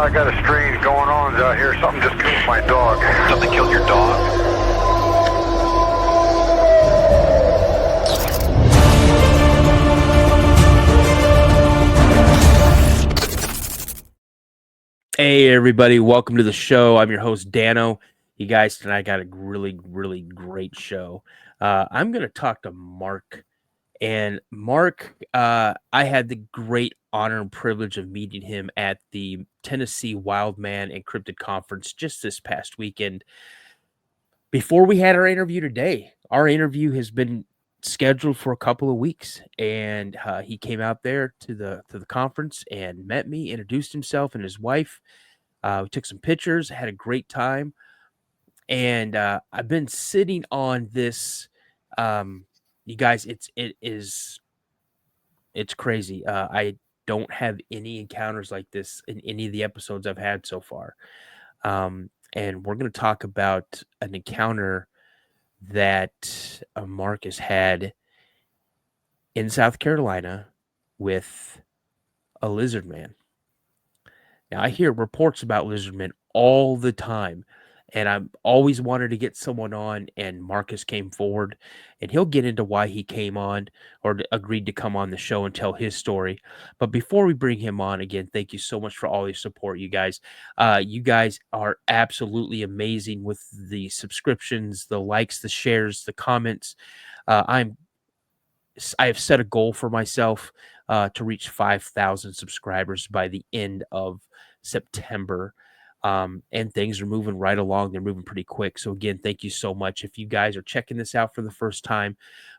I got a strange going on out here. Something just killed my dog. Something killed your dog? Hey everybody, welcome to the show. I'm your host Dano. You guys, tonight got a really great show. I'm going to talk to Marc. And Marc, I had the great honor and privilege of meeting him at the Tennessee Wildman and Cryptid Conference just this past weekend. Before we had our interview today, our interview has been scheduled for a couple of weeks, and he came out there to the conference and met me, introduced himself and his wife. We took some pictures, had a great time, and I've been sitting on this. You guys, it's crazy. I don't have any encounters like this in any of the episodes I've had so far, and we're going to talk about an encounter that Marc has had in South Carolina with a lizardman. Now, I hear reports about lizardmen all the time, and I'm always wanted to get someone on, and Marcus came forward, and he'll get into why he came on or agreed to come on the show and tell his story. But before we bring him on, again, thank you so much for all your support, you guys. You guys are absolutely amazing with the subscriptions, the likes, the shares, the comments. I have set a goal for myself to reach 5,000 subscribers by the end of September. And things are moving right along. They're moving pretty quick. So again, thank you so much. If you guys are checking this out for the first time,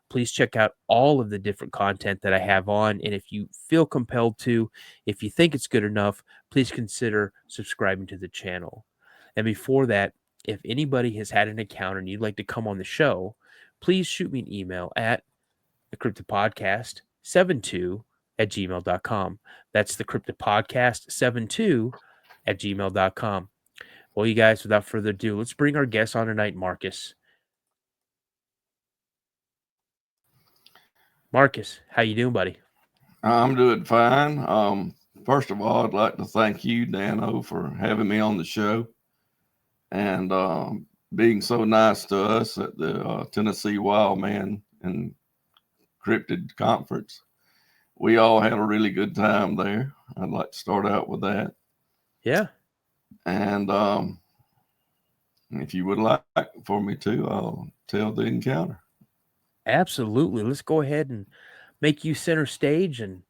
please check out all of the different content that I have on. And if you feel compelled to, if you think it's good enough, please consider subscribing to the channel. And before that, if anybody has had an encounter and you'd like to come on the show, please shoot me an email at the Cryptid Podcast 72 at gmail.com. That's the Cryptid Podcast 72 at gmail.com. Well, you guys, without further ado, let's bring our guest on tonight, Marcus. Marcus, how you doing, buddy? I'm doing fine. First of all, I'd like to thank you, Dano, for having me on the show and being so nice to us at the Tennessee Wildman and Cryptid Conference. We all had a really good time there. I'd like to start out with that. Yeah. And if you would like for me to, I'll tell the encounter. Absolutely. Let's go ahead and make you center stage and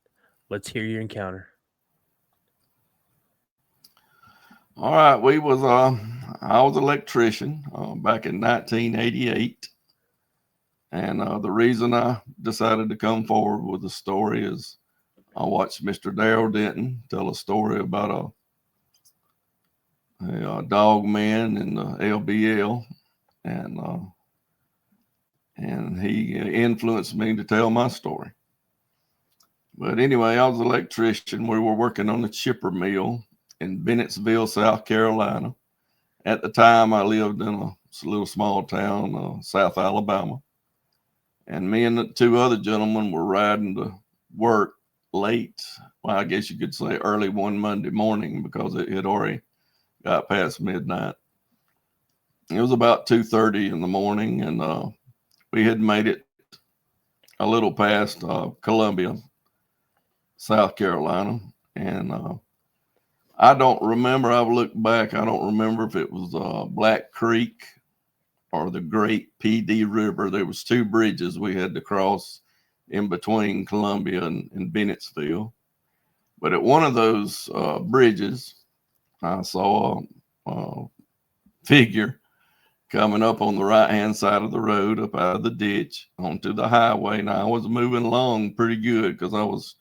let's hear your encounter. All right. I was an electrician back in 1988. And the reason I decided to come forward with the story is I watched Mr. Darrell Denton tell a story about a dog man in the LBL, and he influenced me to tell my story. But anyway, I was an electrician. We were working on the chipper mill in Bennettsville, South Carolina. At the time, I lived in a little small town, South Alabama. And me and the two other gentlemen were riding to work late. Well, I guess you could say early one Monday morning because it had already got past midnight. It was about 2:30 in the morning, and we had made it a little past Columbia, South Carolina. And I don't remember. I've looked back. I don't remember if it was Black Creek or the Great PD River. There was two bridges we had to cross in between Columbia and Bennettsville. But at one of those bridges, I saw a figure coming up on the right-hand side of the road, up out of the ditch onto the highway. Now, I was moving along pretty good because I was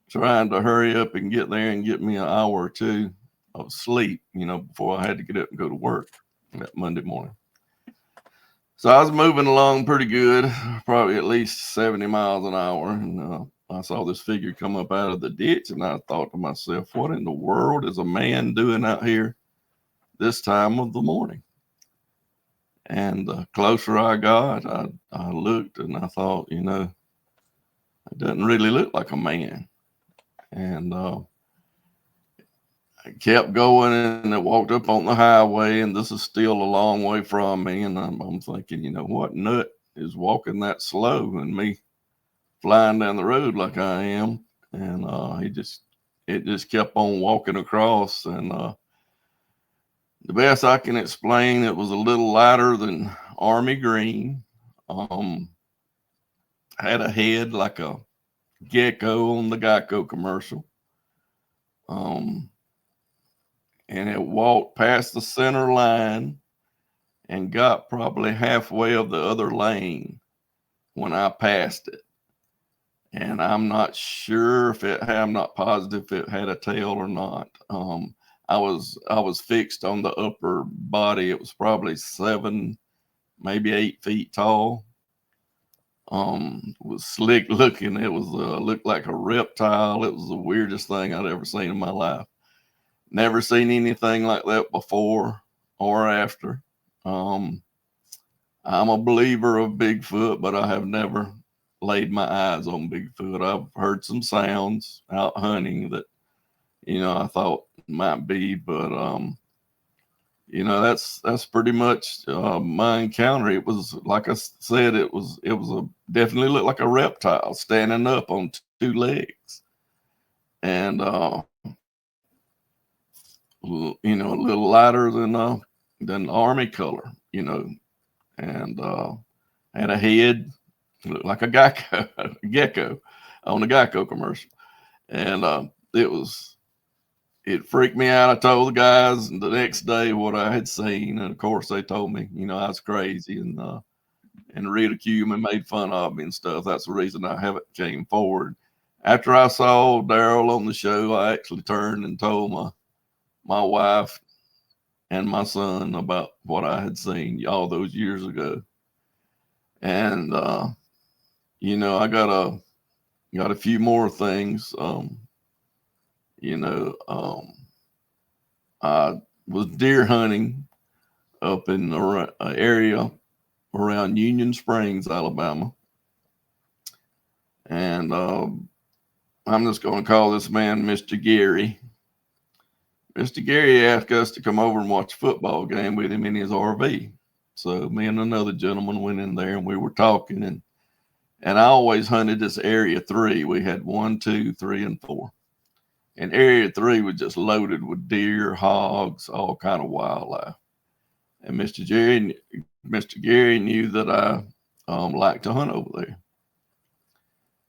trying to hurry up and get there and get me an hour or two of sleep, before I had to get up and go to work that Monday morning. So I was moving along pretty good, probably at least 70 miles an hour. And I saw this figure come up out of the ditch, and I thought to myself, what in the world is a man doing out here this time of the morning? And the closer I got, I looked and I thought, it doesn't really look like a man. And kept going, and I walked up on the highway, and this is still a long way from me. And I'm thinking, you know, what nut is walking that slow and me flying down the road like I am? And it just kept on walking across. And the best I can explain, it was a little lighter than army green. Had a head like a gecko on the Geico commercial. And it walked past the center line and got probably halfway of the other lane when I passed it. And I'm not sure I'm not positive if it had a tail or not. I was fixed on the upper body. It was probably 7, maybe 8 feet tall. Was slick looking. It was looked like a reptile. It was the weirdest thing I'd ever seen in my life. Never seen anything like that before or after. I'm a believer of Bigfoot, but I have never laid my eyes on Bigfoot. I've heard some sounds out hunting that, you know, I thought might be, but you know, that's pretty much my encounter. It was, like I said, it was definitely looked like a reptile standing up on 2 legs, and you know, a little lighter than army color, you know, and had a head looked like a gecko on the Geico commercial, and it freaked me out. I told the guys the next day what I had seen, and of course they told me, you know, I was crazy and ridiculed me, made fun of me and stuff. That's the reason I haven't came forward. After I saw Daryl on the show, I actually turned and told my wife and my son about what I had seen all those years ago. And you know, I got a few more things. You know, I was deer hunting up in the area around Union Springs, Alabama. And I'm just going to call this man Mr. Gary. Mr. Gary asked us to come over and watch a football game with him in his RV. So me and another gentleman went in there and we were talking, and I always hunted this area 3. We had 1, 2, 3, and 4. And area 3 was just loaded with deer, hogs, all kind of wildlife. And Mr. Gary knew that I liked to hunt over there.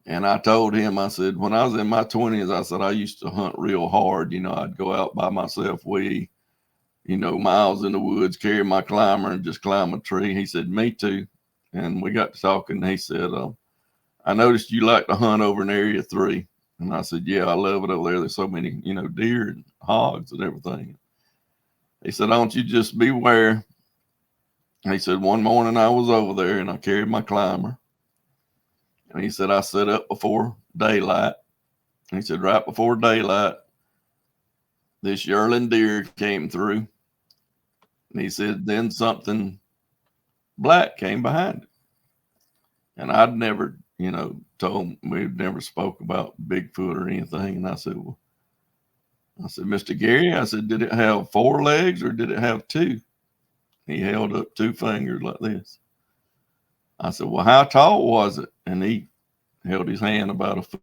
And I told him, I said, when I was in my 20s, I said, I used to hunt real hard. You know, I'd go out by myself, you know, miles in the woods, carry my climber and just climb a tree. He said, me too. And we got to talking. And he said, I noticed you like to hunt over in area 3. And I said, yeah, I love it over there. There's so many, you know, deer and hogs and everything. He said, don't you just beware. He said, one morning I was over there and I carried my climber. And he said, I set up before daylight. And he said, right before daylight, this yearling deer came through. And he said, then something black came behind it. And I'd never, you know, we'd never spoke about Bigfoot or anything. And I said, Mr. Gary, I said, did it have 4 legs or did it have 2? He held up 2 fingers like this. I said, well, how tall was it? And he held his hand about a foot.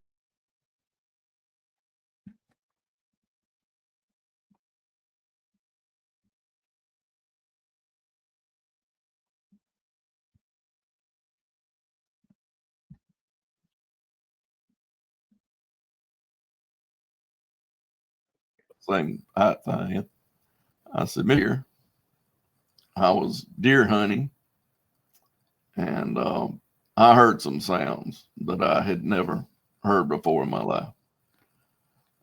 Same height thing. I said, here, I was deer hunting, and I heard some sounds that I had never heard before in my life.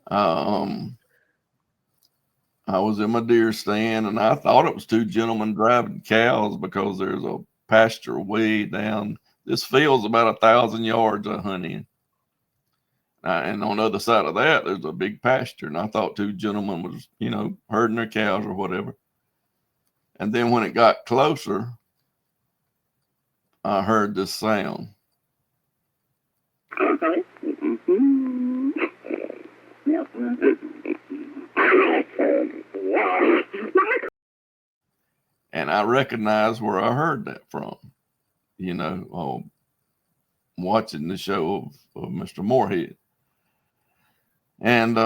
I was in my deer stand, and I thought it was 2 gentlemen driving cows because there's a pasture way down. This field's about 1,000 yards I hunt in. And on the other side of that, there's a big pasture. And I thought 2 gentlemen was, you know, herding their cows or whatever. And then when it got closer, I heard this sound. I recognized where I heard that from, watching the show of Mr. Moorhead. And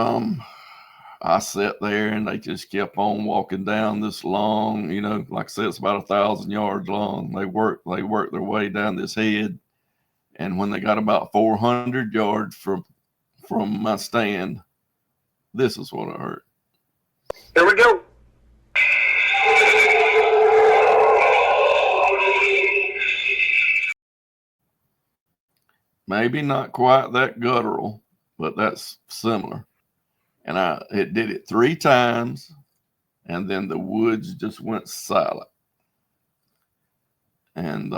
I sat there and they just kept on walking down this long, like I said, it's about 1,000 yards long. They worked their way down this head. And when they got about 400 yards from my stand, this is what I heard. Here we go. Maybe not quite that guttural, but that's similar. And it did it 3 times, and then the woods just went silent. And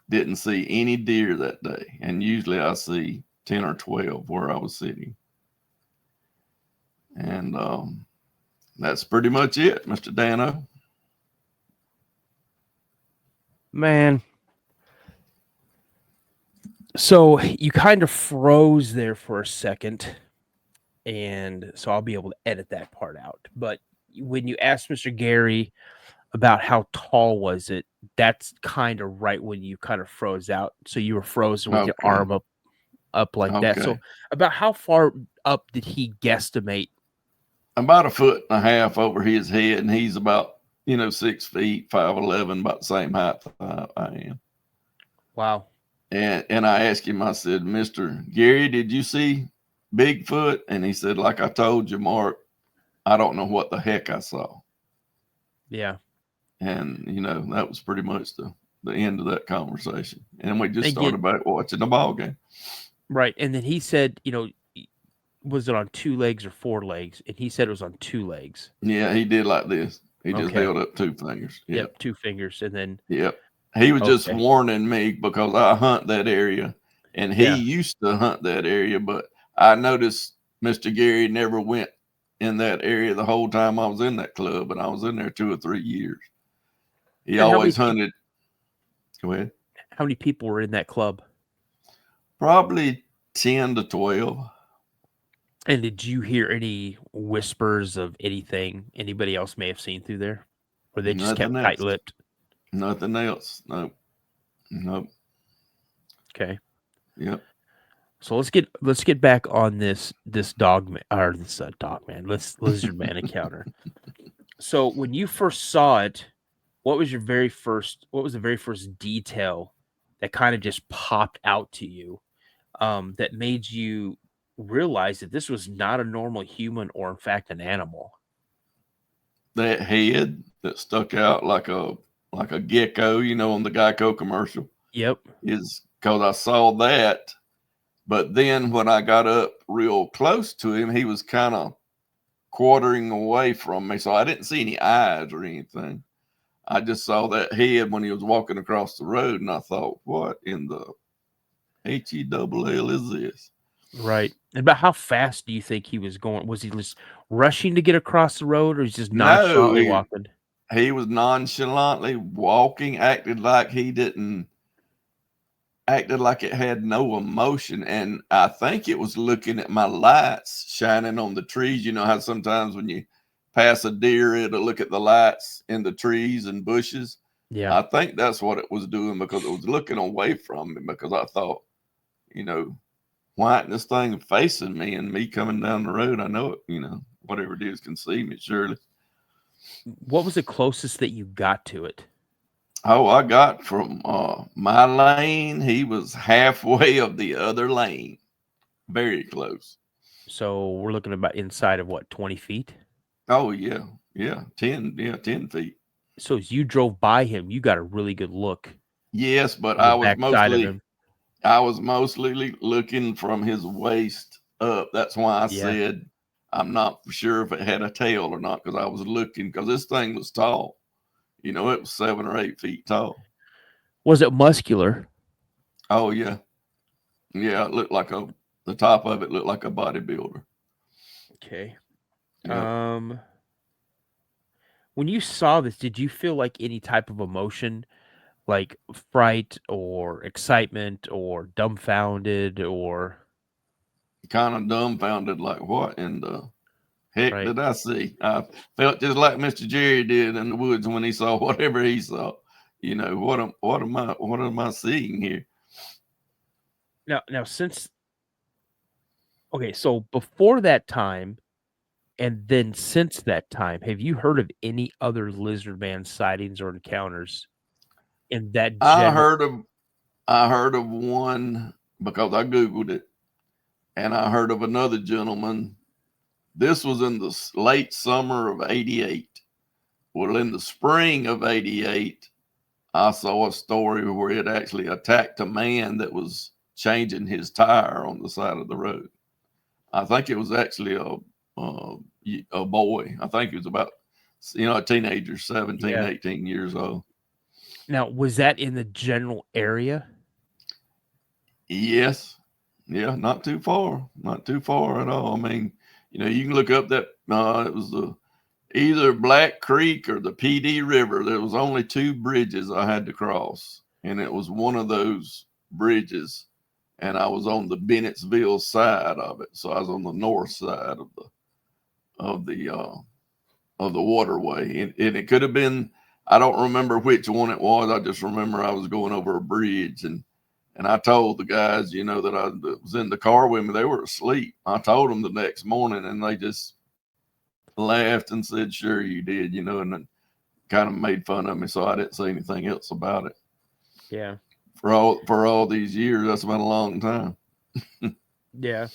didn't see any deer that day. And usually I see 10 or 12 where I was sitting. And that's pretty much it, Mr. Dano. Man. So you kind of froze there for a second, and so I'll be able to edit that part out. But when you asked Mr. Gary about how tall was it, that's kind of right when you kind of froze out. So you were frozen with your arm up like that. So about how far up did he guesstimate? About 1.5 foot over his head, and he's about 6 feet, 5'11", about the same height I am. Wow. And I asked him, I said, Mr. Gary, did you see Bigfoot? And he said, like I told you, Mark, I don't know what the heck I saw. Yeah. And, that was pretty much the end of that conversation. And we just started back watching the ball game. Right. And then he said, was it on 2 legs or 4 legs? And he said it was on 2 legs. Yeah, he did like this. He just held up 2 fingers. Yep, 2 fingers. And then. Yep. He was just warning me because I hunt that area, and he used to hunt that area, but I noticed Mr. Gary never went in that area the whole time I was in that club, and I was in there 2 or 3 years. He always hunted. Go ahead. How many people were in that club? Probably 10 to 12. And did you hear any whispers of anything anybody else may have seen through there? Or they just kept tight-lipped? Nothing else. Nope. Okay. Yep. So let's get back on this Lizardman encounter. So when you first saw it, what was the very first detail that kind of just popped out to you that made you realize that this was not a normal human or in fact an animal? That head that stuck out like a gecko, on the Geico commercial. Yep. Is because I saw that, but then when I got up real close to him, he was kind of quartering away from me, so I didn't see any eyes or anything. I just saw that head when he was walking across the road, and I thought, what in the HELL is this? Right. And about how fast do you think he was going? Was he just rushing to get across the road, or he's just nonchalantly walking? He was nonchalantly walking, acted like it had no emotion. And I think it was looking at my lights shining on the trees. You know how sometimes when you pass a deer, it'll look at the lights in the trees and bushes. Yeah. I think that's what it was doing, because it was looking away from me, because I thought, why isn't this thing facing me and me coming down the road? I know it, whatever it is can see me, surely. What was the closest that you got to it? Oh, I got from my lane. He was halfway of the other lane. Very close. So we're looking about inside of what, 20 feet? Oh, yeah. Yeah. 10 feet. So as you drove by him, you got a really good look. Yes, but I was mostly looking from his waist up. That's why I said I'm not sure if it had a tail or not, because I was looking, because this thing was tall. It was 7 or 8 feet tall. Was it muscular? Oh, yeah. Yeah, it looked like the top of it looked like a bodybuilder. Okay. Yep. When you saw this, did you feel like any type of emotion, like fright or excitement or dumbfounded or? Kind of dumbfounded, like, what in the heck Right. did I see? I felt just like Mr. Jerry did in the woods when he saw whatever he saw. You know, what am I seeing here? Now so before that time and then since that time, have you heard of any other Lizardman sightings or encounters in that I general? heard of I heard of one because I Googled it, and I heard of another gentleman. This was in the late summer of '88. Well, in the spring of '88, I saw a story where it actually attacked a man that was changing his tire on the side of the road. I think it was actually a boy. I think he was about, a teenager, 17, Yeah. 18 years old. Now, was that in the general area? Yes. Yeah, not too far. Not too far at all. I mean, you can look up that it was either Black Creek or the PD River. There was only two bridges I had to cross, and it was one of those bridges, and I was on the Bennettsville side of it. So I was on the north side of the waterway, and it could have been. I don't remember which one it was. I just remember I was going over a bridge, and I told the guys, that was in the car with me, they were asleep. I told them the next morning, and they just laughed and said, "Sure you did," and then kind of made fun of me. So I didn't say anything else about it. Yeah. For all these years, that's been a long time. Yeah.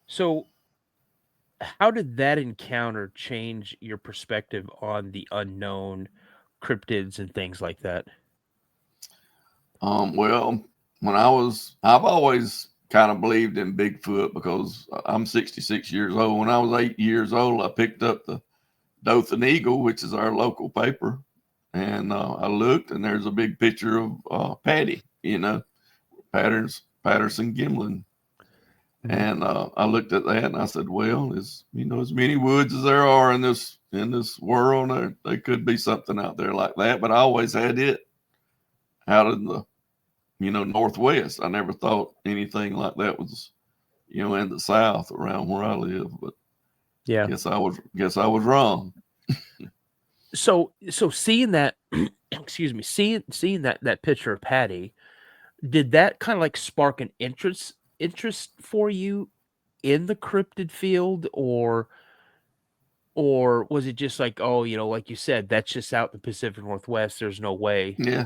So, how did that encounter change your perspective on the unknown, cryptids, and things like that? Well, I've always kind of believed in Bigfoot because I'm 66 years old. When I was 8 years old, I picked up the Dothan Eagle, which is our local paper, and I looked, and there's a big picture of Patty, Patterson Gimlin. And I looked at that and I said, well, as many woods as there are in this world, there could be something out there like that. But I always had it out in the Northwest. I never thought anything like that was in the South around where I live. But Yeah. guess I was wrong. So seeing that, excuse me, seeing that picture of Patty, did that kind of like spark an interest for you in the cryptid field, or was it just like, oh, like you said, that's just out in the Pacific Northwest, there's no way? Yeah,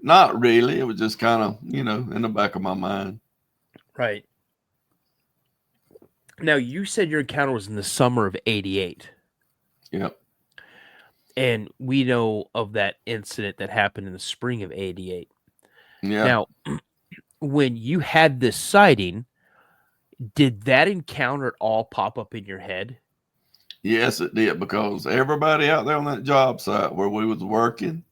not really. It was just kind of in the back of my mind. Right. Now, you said your encounter was in the summer of '88, Yep. and we know of that incident that happened in the spring of '88. Yeah. Now, when you had this sighting, did that encounter at all pop up in your head? Yes, it did, because everybody out there on that job site where we was working,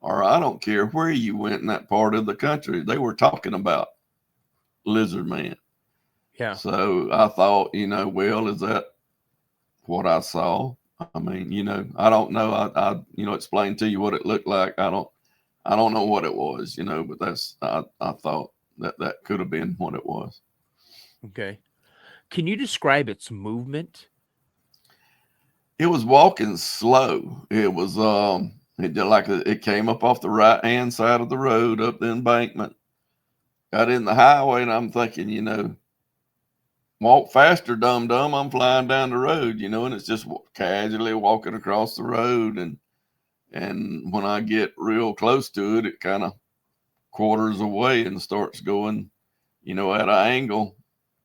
or I don't care where you went in that part of the country, they were talking about Lizardman. Yeah. So I thought, well, is that what I saw? I mean, I don't know. I explained to you what it looked like. I don't know what it was, but I thought that could have been what it was. Okay. Can you describe its movement? It was walking slow. It was it came up off the right hand side of the road up the embankment, got in the highway, and I'm thinking, walk faster, dum dum. I'm flying down the road, and it's just casually walking across the road, and when I get real close to it, it kind of quarters away and starts going, at an angle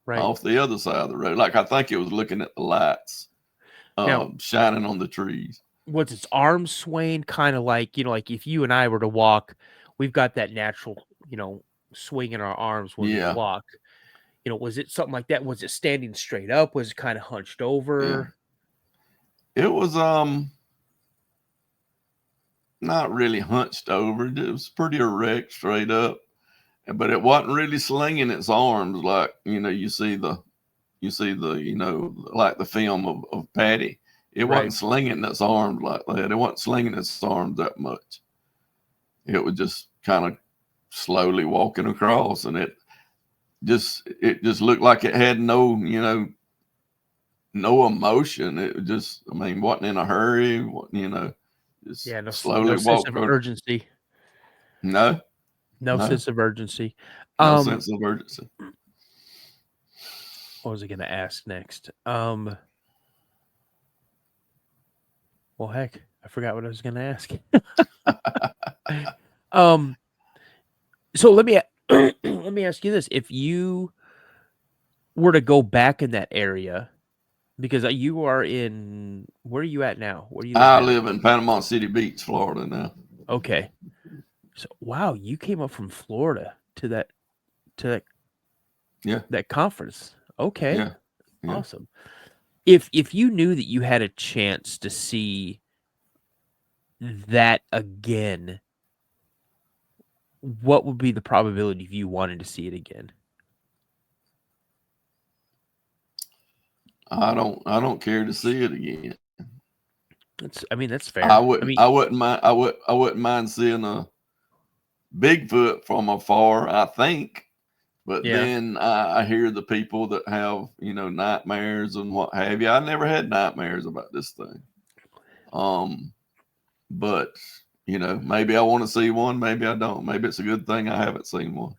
Right. off the other side of the road. Like I think it was looking at the lights Now, shining on the trees. was its arms swaying kind of like, like if you and I were to walk, we've got that natural, swing in our arms when we Yeah. walk. Was it something like that? Was it standing straight up? Was it kind of hunched Yeah. over? It was not really hunched over. It was pretty erect, straight up, but it wasn't really slinging its arms like you see the like the film of Patty. It Right. wasn't slinging its arms like that. It wasn't slinging its arms that much. It was just kind of slowly walking across, and it just looked like it had no no emotion. It was just, I mean, wasn't in a hurry. Just Yeah, no, slowly no sense walked of over. urgency. No, No no, sense of urgency. no sense of urgency. What was I going to ask next? Well, heck, I forgot what I was going to ask. So let me let me ask you this: if you were to go back in that area, because you are in, where are you at now? Where do you live I now? live in Panama City Beach, Florida now. Okay, so wow, you came up from Florida to that Yeah, that conference. Okay, yeah, yeah. awesome. If you knew that you had a chance to see that again, what would be the probability of you wanting to see it again? I don't care to see it again. I mean, that's fair. I mean, I wouldn't mind seeing a Bigfoot from afar, I think. But yeah, then I hear the people that have, nightmares and what have you. I never had nightmares about this thing. But maybe I want to see one, maybe I don't. Maybe it's a good thing I haven't seen one.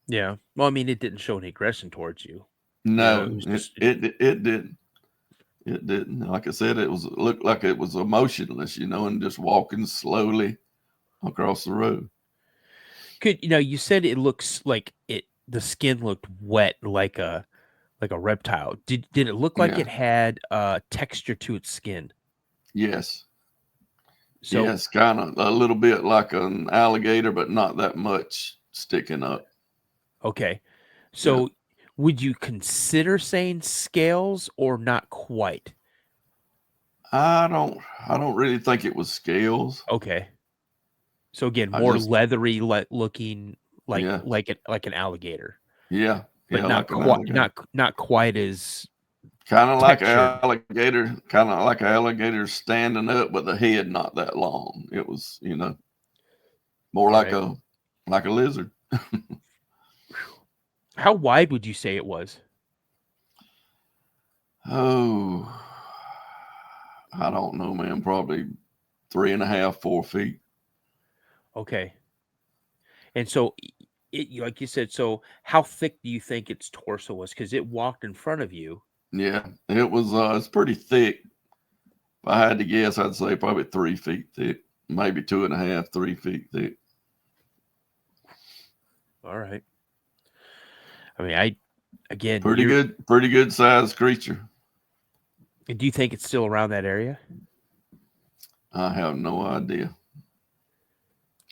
yeah. Well, I mean, it didn't show any aggression towards you. It No, was it just it it didn't. It didn't. Like I said, it looked like it was emotionless, and just walking slowly across the road. you said it looks like the skin looked wet like a reptile. Did it look like Yeah. it had texture to its skin? Yes. So, Yes. Kind of a little bit like an alligator, but not that much sticking up. okay. Yeah. So, would you consider saying scales or not quite? I don't really think it was scales. Okay. So again, I more just leathery looking yeah. like an alligator, Yeah. but Yeah, like an alligator. not quite as textured. Kind of like an alligator standing up, but the head not that long. It was, more like Right. a lizard. How wide would you say it was? Oh, I don't know, man. Probably 3.5, 4 feet. Okay. And so like you said, so how thick do you think its torso was? Because it walked in front of you. Yeah, it was. It's pretty thick. If I had to guess, I'd say probably 3 feet thick, maybe 2.5, 3 feet thick. All right. I mean, again, Pretty good sized creature. do you think it's still around that area? I have no idea.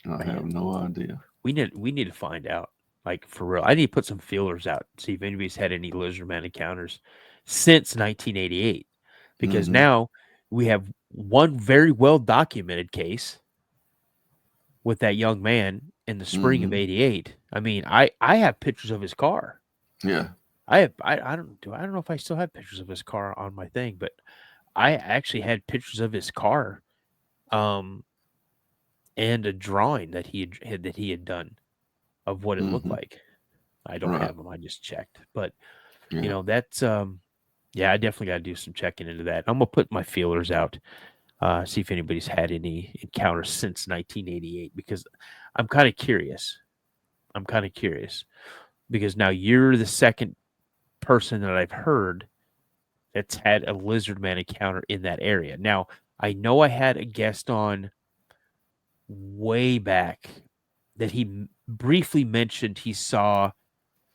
I have Man, no idea. we need to find out. Like for real. I need to put some feelers out, see if anybody's had any Lizardman encounters since 1988. Because Hmm. now we have one very well documented case with that young man in the spring of Hmm. '88. I mean, I have pictures of his car. Yeah. I don't know if I still have pictures of his car on my thing, but I actually had pictures of his car, um, and a drawing that he had done of what it looked Hmm. like. I don't Right. have them. I just checked, but Yeah. that's yeah, I definitely got to do some checking into that. I'm gonna put my feelers out, see if anybody's had any encounters since 1988 because I'm kind of curious. I'm kind of curious because now you're the second person that I've heard that's had a Lizardman encounter in that area. Now, I know I had a guest on way back that briefly mentioned he saw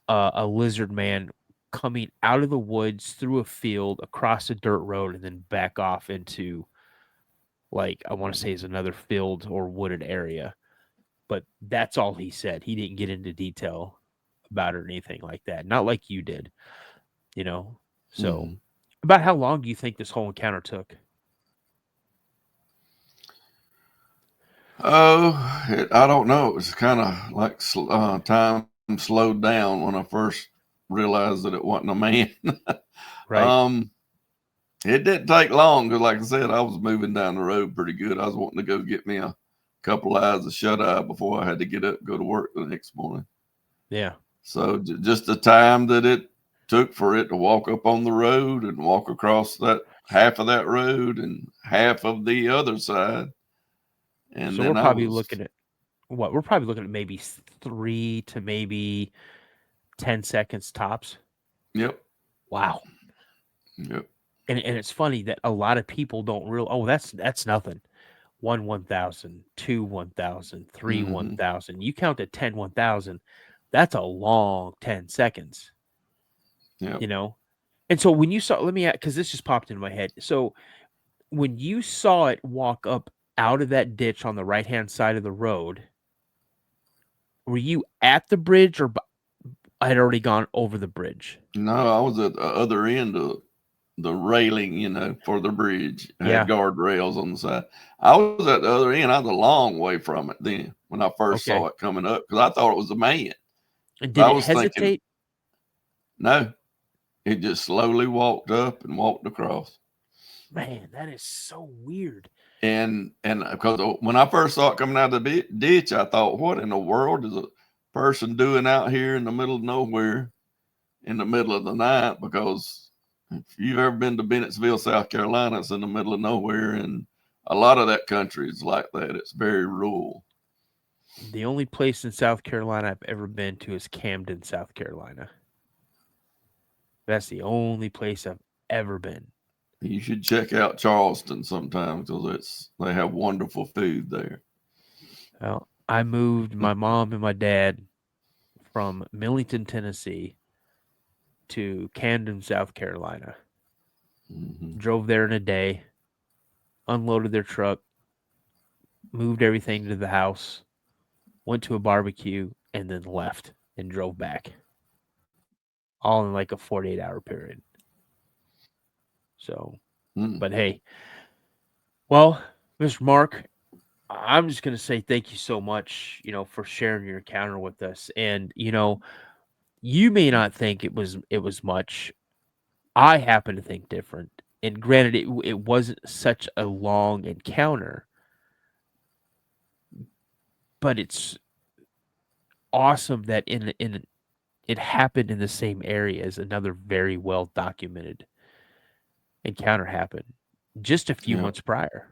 a lizard man coming out of the woods through a field across a dirt road and then back off into, like, I want to say is another field or wooded area. But that's all he said. He didn't get into detail about it or anything like that. Not like you did, you know. So, Hmm. about how long do you think this whole encounter took? Oh, I don't know. It was kind of like time slowed down when I first realized that it wasn't a man. Right. um, it didn't take long because, like I said, I was moving down the road pretty good. I was wanting to go get me a couple hours of shut eye before I had to get up and go to work the next morning. Yeah. So just the time that it took for it to walk up on the road and walk across that half of that road and half of the other side. And So then we're probably looking at what? We're probably looking at maybe 3 to maybe 10 seconds tops. Yep. Wow. Yep. And it's funny that a lot of people don't realize, oh, that's nothing. 1,000, 2 1,000, 3 Mm-hmm. 1,000. You count to 10 1,000. That's a long 10 seconds. Yep. You know? And so when you saw, let me ask, because this just popped into my head. So when you saw it walk up out of that ditch on the right hand side of the road, were you at the bridge or I had already gone over the bridge? No, I was at the other end of the railing, you know, for the bridge. It Yeah. had guardrails on the side. I was at the other end. I was a long way from it then when I first saw it coming up because I thought it was a man. And But did I it was thinking, hesitate? no, it just slowly walked up and walked across. Man, that is so weird. And because when I first saw it coming out of the ditch, I thought, what in the world is a person doing out here in the middle of nowhere in the middle of the night? Because if you've ever been to Bennettsville, South Carolina, it's in the middle of nowhere. And a lot of that country is like that. It's very rural. The only place in South Carolina I've ever been to is Camden, South Carolina. That's the only place I've ever been. You should check out Charleston sometime because they have wonderful food there. Well, I moved my mom and my dad from Millington, Tennessee to Camden, South Carolina. Mm-hmm. Drove there in a day, unloaded their truck, moved everything to the house, went to a barbecue, and then left and drove back. All in like a 48-hour period. So, but hey, well, Mr. Marc, I'm just going to say thank you so much, for sharing your encounter with us. And, you may not think it was much. I happen to think different. And granted, it wasn't such a long encounter, but it's awesome that it happened in the same area as another very well documented encounter happened just a few months prior.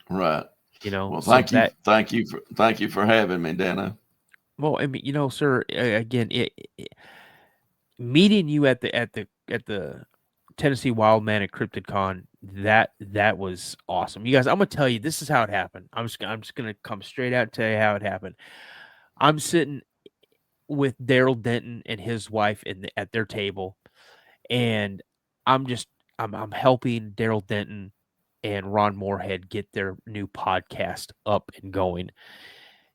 Right. Well, So thank you for having me, Dano. Well, I mean, sir, again, meeting you at the Tennessee Wildman at Cryptid Con, that was awesome. You guys, I'm gonna tell you, this is how it happened. I'm just gonna come straight out and tell you how it happened. I'm sitting with Daryl Denton and his wife at their table, and I'm helping Daryl Denton and Ron Moorhead get their new podcast up and going.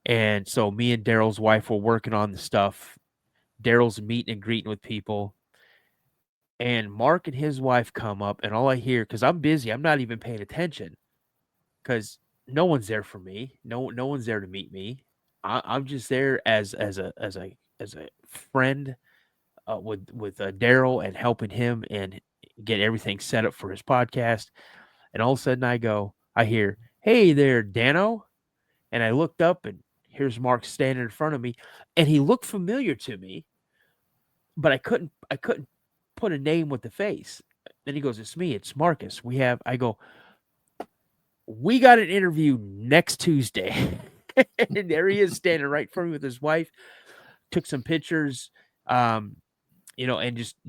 And so me and Daryl's wife were working on the stuff. Daryl's meeting and greeting with people. And Marc and his wife come up, and all I hear, because I'm busy, I'm not even paying attention, because no one's there for me. No one's there to meet me. I'm just there as a friend with Daryl and helping him and get everything set up for his podcast. And all of a sudden, I hear, "Hey there, Dano," and I looked up, and here's Marc standing in front of me, and he looked familiar to me, but I couldn't put a name with the face. Then he goes, "It's me. It's Marcus. I go, "We got an interview next Tuesday." And there he is standing right in front of me with his wife. Took some pictures, and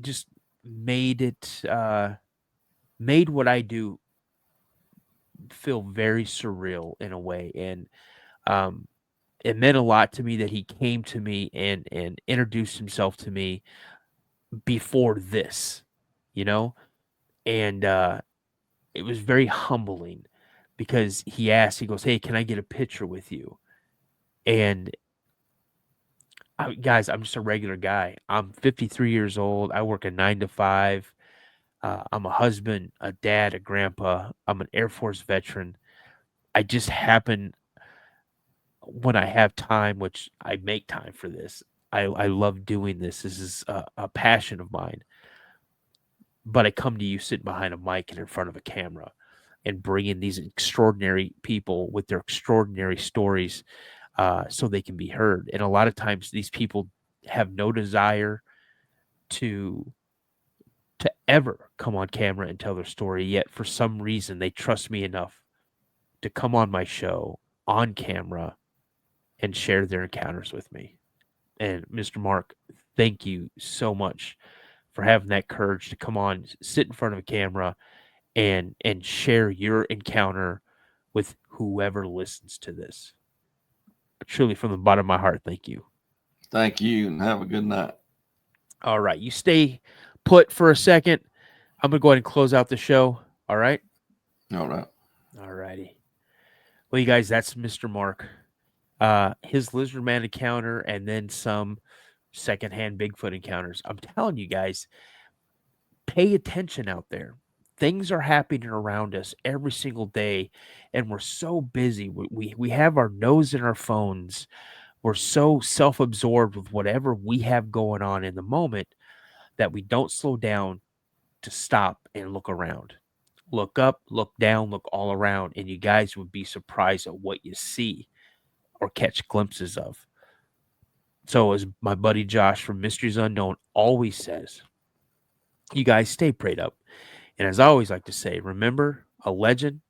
just made it made what I do feel very surreal in a way. And it meant a lot to me that he came to me and introduced himself to me before this, and it was very humbling because he goes, "Hey, can I get a picture with you?" And guys, I'm just a regular guy. I'm 53 years old. I work a 9 to 5. I'm a husband, a dad, a grandpa. I'm an Air Force veteran. I just happen, when I have time, which I make time for this, I love doing this. This is a passion of mine. But I come to you sitting behind a mic and in front of a camera and bringing these extraordinary people with their extraordinary stories so they can be heard. And a lot of times these people have no desire to ever come on camera and tell their story, yet for some reason they trust me enough to come on my show on camera and share their encounters with me. And Mr. Marc, thank you so much for having that courage to come on, sit in front of a camera, and share your encounter with whoever listens to this. Truly, from the bottom of my heart, thank you. Thank you, and have a good night. All right, you stay put for a second. I'm going to go ahead and close out the show. All right? All right. All righty. Well, you guys, that's Mr. Marc. His Lizardman encounter and then some secondhand Bigfoot encounters. I'm telling you guys, pay attention out there. Things are happening around us every single day, and we're so busy. We have our nose in our phones. We're so self-absorbed with whatever we have going on in the moment that we don't slow down to stop and look around. Look up, look down, look all around, and you guys would be surprised at what you see or catch glimpses of. So as my buddy Josh from Mysteries Unknown always says, you guys stay prayed up. And as I always like to say, remember, a legend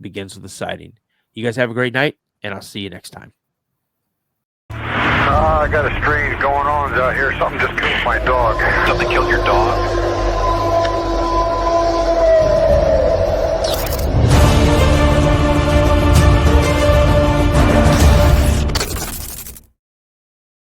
begins with a sighting. You guys have a great night, and I'll see you next time. I got a strange going on out here. Something just killed my dog. Something killed your dog?